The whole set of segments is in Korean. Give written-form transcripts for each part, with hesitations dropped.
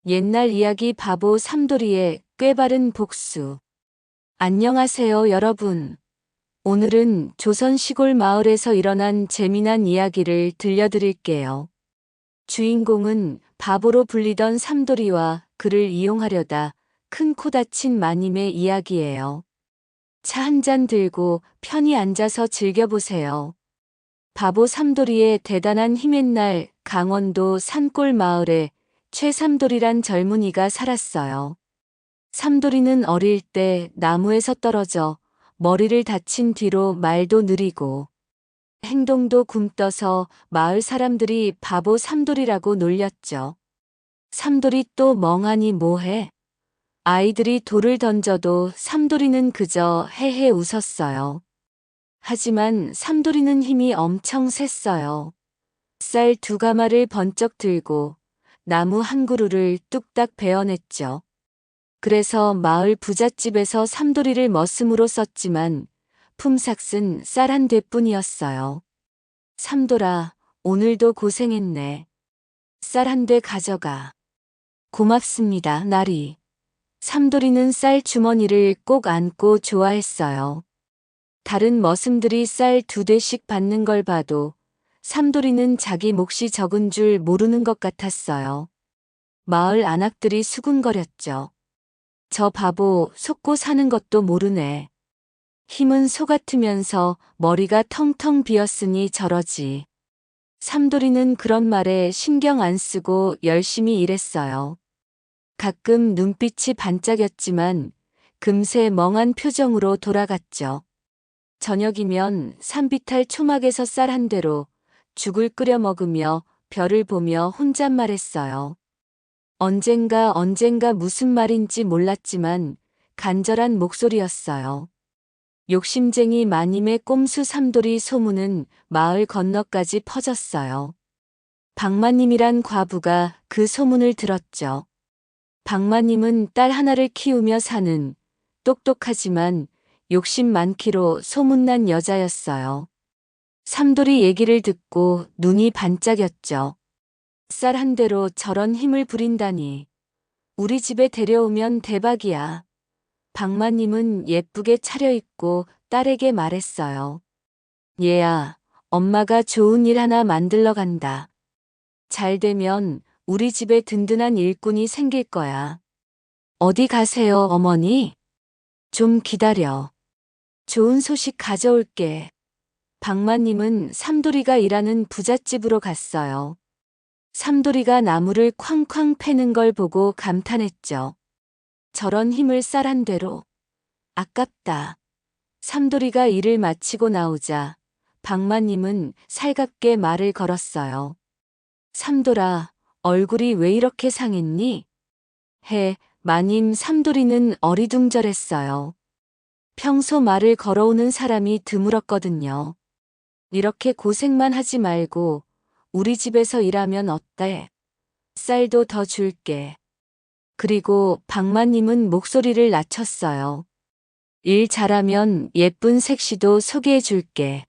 옛날 이야기 바보 삼돌이의 꾀바른 복수. 안녕하세요, 여러분. 오늘은 조선 시골 마을에서 일어난 재미난 이야기를 들려드릴게요. 주인공은 바보로 불리던 삼돌이와 그를 이용하려다 큰 코 다친 마님의 이야기예요. 차 한 잔 들고 편히 앉아서 즐겨보세요. 바보 삼돌이의 대단한 힘의 날 강원도 산골 마을에 최삼돌이란 젊은이가 살았어요. 삼돌이는 어릴 때 나무에서 떨어져 머리를 다친 뒤로 말도 느리고 행동도 굼떠서 마을 사람들이 바보 삼돌이라고 놀렸죠. 삼돌이 또 멍하니 뭐해? 아이들이 돌을 던져도 삼돌이는 그저 헤헤 웃었어요. 하지만 삼돌이는 힘이 엄청 셌어요. 쌀 두 가마를 번쩍 들고 나무 한 그루를 뚝딱 베어냈죠. 그래서 마을 부잣집에서 삼돌이를 머슴으로 썼지만 품삯은 쌀 한 대뿐이었어요. 삼돌아, 오늘도 고생했네. 쌀 한 대 가져가. 고맙습니다, 나리. 삼돌이는 쌀 주머니를 꼭 안고 좋아했어요. 다른 머슴들이 쌀 두 대씩 받는 걸 봐도 삼돌이는 자기 몫이 적은 줄 모르는 것 같았어요. 마을 안악들이 수군거렸죠. 저 바보 속고 사는 것도 모르네. 힘은 소 같으면서 머리가 텅텅 비었으니 저러지. 삼돌이는 그런 말에 신경 안 쓰고 열심히 일했어요. 가끔 눈빛이 반짝였지만 금세 멍한 표정으로 돌아갔죠. 저녁이면 산비탈 초막에서 쌀 한 대로 죽을 끓여 먹으며 별을 보며 혼잣말했어요. 언젠가 무슨 말인지 몰랐지만 간절한 목소리였어요. 욕심쟁이 마님의 꼼수 삼돌이 소문은 마을 건너까지 퍼졌어요. 박마님이란 과부가 그 소문을 들었죠. 박마님은 딸 하나를 키우며 사는 똑똑하지만 욕심 많기로 소문난 여자였어요. 삼돌이 얘기를 듣고 눈이 반짝였죠. 쌀 한 대로 저런 힘을 부린다니. 우리 집에 데려오면 대박이야. 박마님은 예쁘게 차려입고 딸에게 말했어요. 얘야, 엄마가 좋은 일 하나 만들러 간다. 잘 되면 우리 집에 든든한 일꾼이 생길 거야. 어디 가세요, 어머니? 좀 기다려. 좋은 소식 가져올게. 박마님은 삼돌이가 일하는 부잣집으로 갔어요. 삼돌이가 나무를 쾅쾅 패는 걸 보고 감탄했죠. 저런 힘을 쌀 한 대로. 아깝다. 삼돌이가 일을 마치고 나오자 박마님은 살갑게 말을 걸었어요. 삼돌아, 얼굴이 왜 이렇게 상했니? 마님. 삼돌이는 어리둥절했어요. 평소 말을 걸어오는 사람이 드물었거든요. 이렇게 고생만 하지 말고 우리 집에서 일하면 어때? 쌀도 더 줄게. 그리고 박마님은 목소리를 낮췄어요. 일 잘하면 예쁜 색시도 소개해 줄게.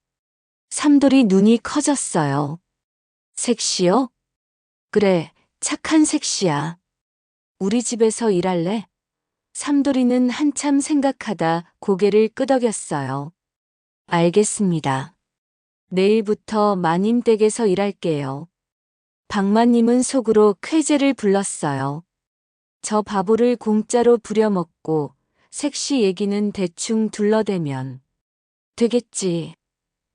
삼돌이 눈이 커졌어요. 색시요? 그래, 착한 색시야. 우리 집에서 일할래? 삼돌이는 한참 생각하다 고개를 끄덕였어요. 알겠습니다. 내일부터 마님 댁에서 일할게요. 박마님은 속으로 쾌재를 불렀어요. 저 바보를 공짜로 부려먹고 색시 얘기는 대충 둘러대면 되겠지.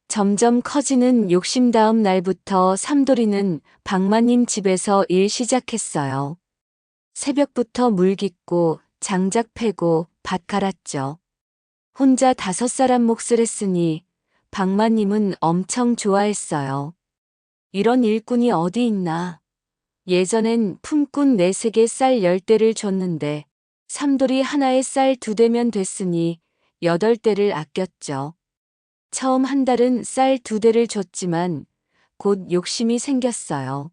점점 커지는 욕심 다음 날부터 삼돌이는 박마님 집에서 일 시작했어요. 새벽부터 물 깃고 장작 패고 밭 갈았죠. 혼자 5사람 몫을 했으니 박마님은 엄청 좋아했어요. 이런 일꾼이 어디 있나. 예전엔 품꾼 4-3개 쌀 10대를 줬는데 삼돌이 하나에 쌀 2대면 됐으니 8대를 아꼈죠. 처음 한 달은 쌀 2대를 줬지만 곧 욕심이 생겼어요.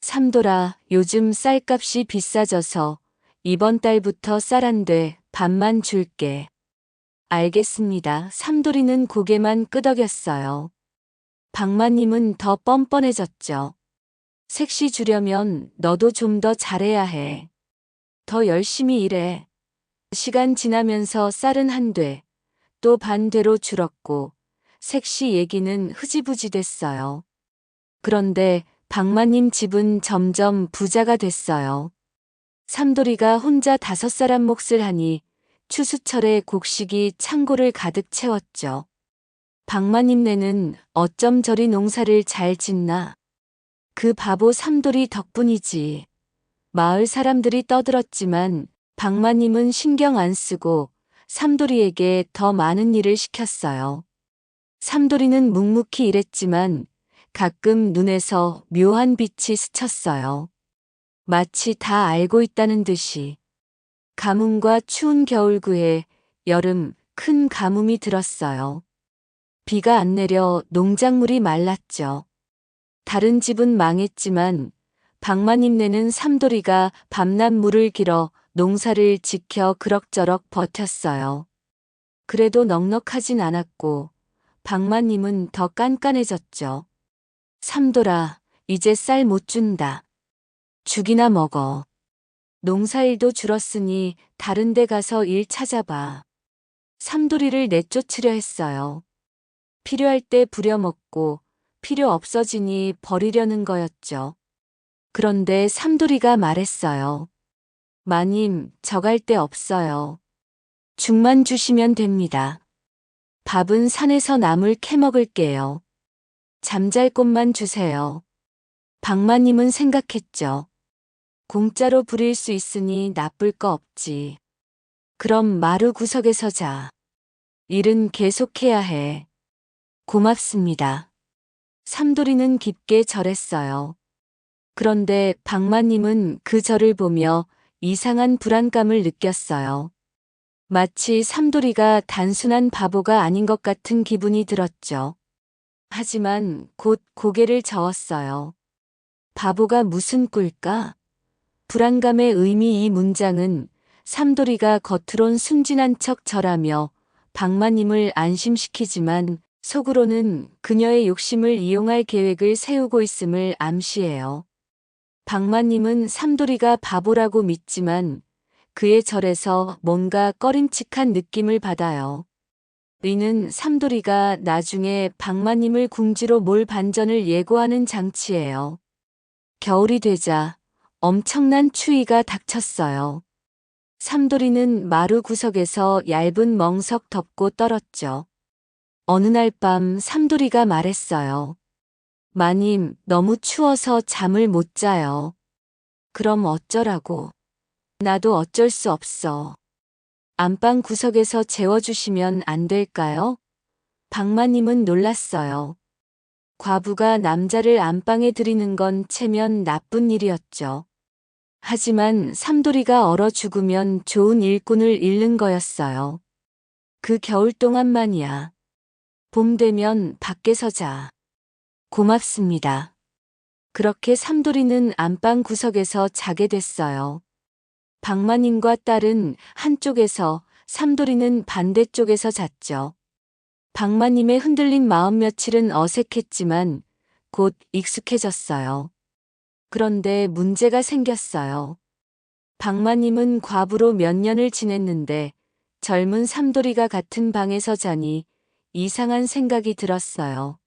삼돌아, 요즘 쌀값이 비싸져서 이번 달부터 쌀 한 대 반만 줄게. 알겠습니다. 삼돌이는 고개만 끄덕였어요. 박마님은 더 뻔뻔해졌죠. 색시 주려면 너도 좀 더 잘해야 해. 더 열심히 일해. 시간 지나면서 쌀은 한 돼, 또 반대로 줄었고, 색시 얘기는 흐지부지 됐어요. 그런데 박마님 집은 점점 부자가 됐어요. 삼돌이가 혼자 5사람 몫을 하니 추수철에 곡식이 창고를 가득 채웠죠. 박마님네는 어쩜 저리 농사를 잘 짓나. 그 바보 삼돌이 덕분이지. 마을 사람들이 떠들었지만 박마님은 신경 안 쓰고 삼돌이에게 더 많은 일을 시켰어요. 삼돌이는 묵묵히 일했지만 가끔 눈에서 묘한 빛이 스쳤어요. 마치 다 알고 있다는 듯이. 가뭄과 추운 겨울 그해 여름 큰 가뭄이 들었어요. 비가 안 내려 농작물이 말랐죠. 다른 집은 망했지만 박마님네는 삼돌이가 밤낮 물을 길어 농사를 지켜 그럭저럭 버텼어요. 그래도 넉넉하진 않았고 박마님은 더 깐깐해졌죠. 삼돌아, 이제 쌀 못 준다. 죽이나 먹어. 농사일도 줄었으니 다른 데 가서 일 찾아봐. 삼돌이를 내쫓으려 했어요. 필요할 때 부려먹고 필요 없어지니 버리려는 거였죠. 그런데 삼돌이가 말했어요. 마님, 저 갈 데 없어요. 죽만 주시면 됩니다. 밥은 산에서 나물 캐먹을게요. 잠잘 곳만 주세요. 박마님은 생각했죠. 공짜로 부릴 수 있으니 나쁠 거 없지. 그럼 마루 구석에서 자. 일은 계속해야 해. 고맙습니다. 삼돌이는 깊게 절했어요. 그런데 박마님은 그 절을 보며 이상한 불안감을 느꼈어요. 마치 삼돌이가 단순한 바보가 아닌 것 같은 기분이 들었죠. 하지만 곧 고개를 저었어요. 바보가 무슨 꿀까? 불안감의 의미. 이 문장은 삼돌이가 겉으론 순진한 척 절하며 박마님을 안심시키지만 속으로는 그녀의 욕심을 이용할 계획을 세우고 있음을 암시해요. 박마님은 삼돌이가 바보라고 믿지만 그의 절에서 뭔가 꺼림칙한 느낌을 받아요. 이는 삼돌이가 나중에 박마님을 궁지로 몰 반전을 예고하는 장치예요. 겨울이 되자 엄청난 추위가 닥쳤어요. 삼돌이는 마루 구석에서 얇은 멍석 덮고 떨었죠. 어느 날 밤 삼돌이가 말했어요. 마님, 너무 추워서 잠을 못 자요. 그럼 어쩌라고? 나도 어쩔 수 없어. 안방 구석에서 재워주시면 안 될까요? 박마님은 놀랐어요. 과부가 남자를 안방에 들이는 건 체면 나쁜 일이었죠. 하지만 삼돌이가 얼어 죽으면 좋은 일꾼을 잃는 거였어요. 그 겨울 동안만이야. 봄 되면 밖에서 자. 고맙습니다. 그렇게 삼돌이는 안방 구석에서 자게 됐어요. 박마님과 딸은 한쪽에서, 삼돌이는 반대쪽에서 잤죠. 박마님의 흔들린 마음 며칠은 어색했지만 곧 익숙해졌어요. 그런데 문제가 생겼어요. 박마님은 과부로 몇 년을 지냈는데 젊은 삼돌이가 같은 방에서 자니 이상한 생각이 들었어요.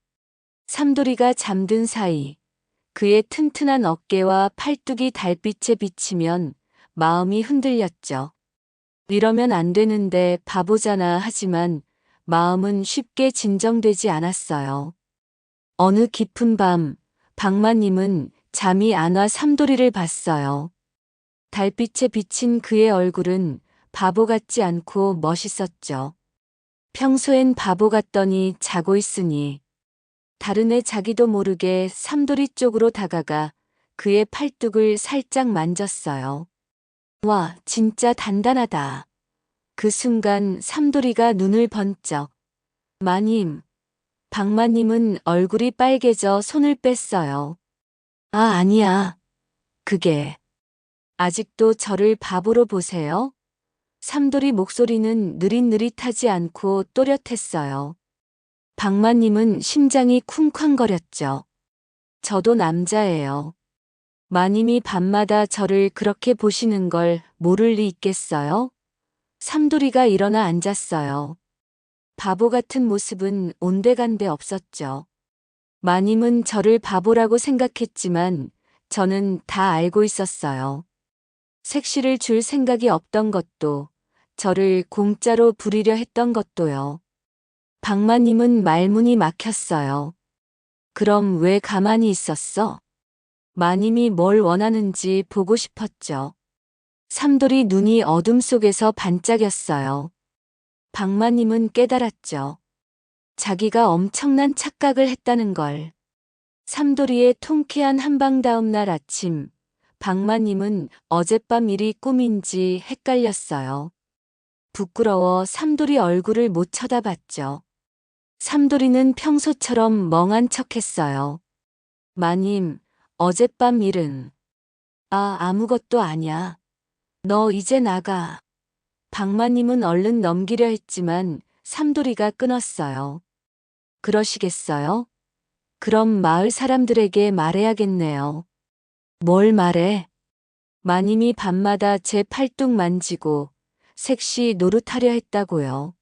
삼돌이가 잠든 사이 그의 튼튼한 어깨와 팔뚝이 달빛에 비치면 마음이 흔들렸죠. 이러면 안 되는데 바보잖아. 하지만 마음은 쉽게 진정되지 않았어요. 어느 깊은 밤 박마님은 잠이 안 와 삼돌이를 봤어요. 달빛에 비친 그의 얼굴은 바보 같지 않고 멋있었죠. 평소엔 바보 같더니 자고 있으니. 다른 애 자기도 모르게 삼돌이 쪽으로 다가가 그의 팔뚝을 살짝 만졌어요. 와, 진짜 단단하다. 그 순간 삼돌이가 눈을 번쩍. 마님. 박마님은 얼굴이 빨개져 손을 뺐어요. 아, 아니야. 그게. 아직도 저를 바보로 보세요? 삼돌이 목소리는 느릿느릿하지 않고 또렷했어요. 박마님은 심장이 쿵쾅거렸죠. 저도 남자예요. 마님이 밤마다 저를 그렇게 보시는 걸 모를 리 있겠어요? 삼돌이가 일어나 앉았어요. 바보 같은 모습은 온데간데 없었죠. 마님은 저를 바보라고 생각했지만 저는 다 알고 있었어요. 색시를 줄 생각이 없던 것도, 저를 공짜로 부리려 했던 것도요. 박마님은 말문이 막혔어요. 그럼 왜 가만히 있었어? 마님이 뭘 원하는지 보고 싶었죠. 삼돌이 눈이 어둠 속에서 반짝였어요. 박마님은 깨달았죠. 자기가 엄청난 착각을 했다는 걸. 삼돌이의 통쾌한 한방 다음 날 아침, 박마님은 어젯밤 일이 꿈인지 헷갈렸어요. 부끄러워 삼돌이 얼굴을 못 쳐다봤죠. 삼돌이는 평소처럼 멍한 척했어요. 마님, 어젯밤 일은? 아무것도 아냐. 너 이제 나가. 박마님은 얼른 넘기려 했지만 삼돌이가 끊었어요. 그러시겠어요? 그럼 마을 사람들에게 말해야겠네요. 뭘 말해? 마님이 밤마다 제 팔뚝 만지고 색시 노릇하려 했다고요.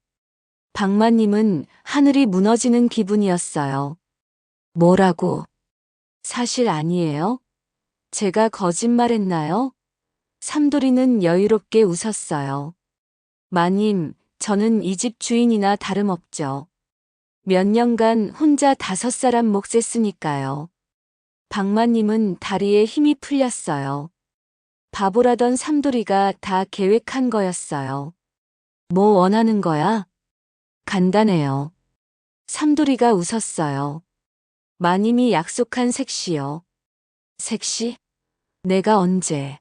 박마님은 하늘이 무너지는 기분이었어요. 뭐라고? 사실 아니에요? 제가 거짓말했나요? 삼돌이는 여유롭게 웃었어요. 마님, 저는 이 집 주인이나 다름없죠. 몇 년간 혼자 5사람 몫했으니까요. 박마님은 다리에 힘이 풀렸어요. 바보라던 삼돌이가 다 계획한 거였어요. 뭐 원하는 거야? 간단해요. 삼돌이가 웃었어요. 마님이 약속한 색시요. 색시? 내가 언제?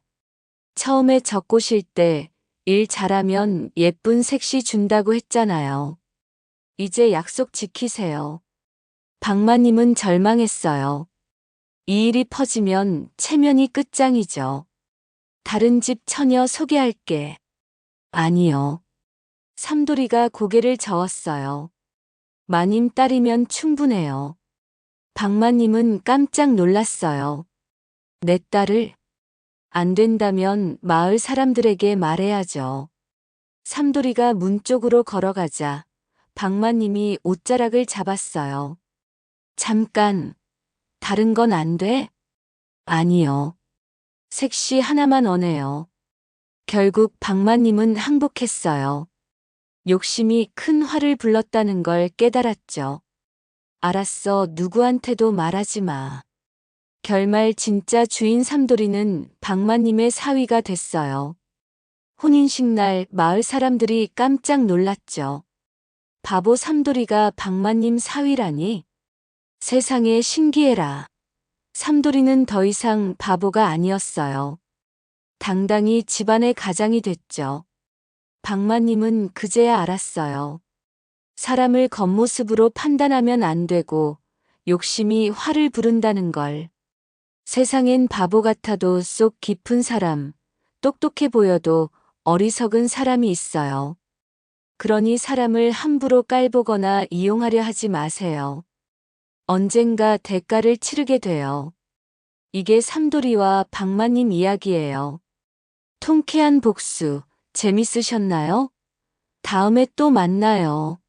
처음에 적 꼬실 때 일 잘하면 예쁜 색시 준다고 했잖아요. 이제 약속 지키세요. 박마님은 절망했어요. 이 일이 퍼지면 체면이 끝장이죠. 다른 집 처녀 소개할게. 아니요. 삼돌이가 고개를 저었어요. 마님 딸이면 충분해요. 박마님은 깜짝 놀랐어요. 내 딸을? 안 된다면 마을 사람들에게 말해야죠. 삼돌이가 문 쪽으로 걸어가자 박마님이 옷자락을 잡았어요. 잠깐, 다른 건 안 돼? 아니요. 색시 하나만 원해요. 결국 박마님은 항복했어요. 욕심이 큰 화를 불렀다는 걸 깨달았죠. 알았어, 누구한테도 말하지 마. 결말 진짜 주인 삼돌이는 박마님의 사위가 됐어요. 혼인식 날 마을 사람들이 깜짝 놀랐죠. 바보 삼돌이가 박마님 사위라니? 세상에 신기해라. 삼돌이는 더 이상 바보가 아니었어요. 당당히 집안의 가장이 됐죠. 박마님은 그제야 알았어요. 사람을 겉모습으로 판단하면 안 되고 욕심이 화를 부른다는 걸. 세상엔 바보 같아도 속 깊은 사람, 똑똑해 보여도 어리석은 사람이 있어요. 그러니 사람을 함부로 깔보거나 이용하려 하지 마세요. 언젠가 대가를 치르게 돼요. 이게 삼돌이와 박마님 이야기예요. 통쾌한 복수, 재밌으셨나요? 다음에 또 만나요.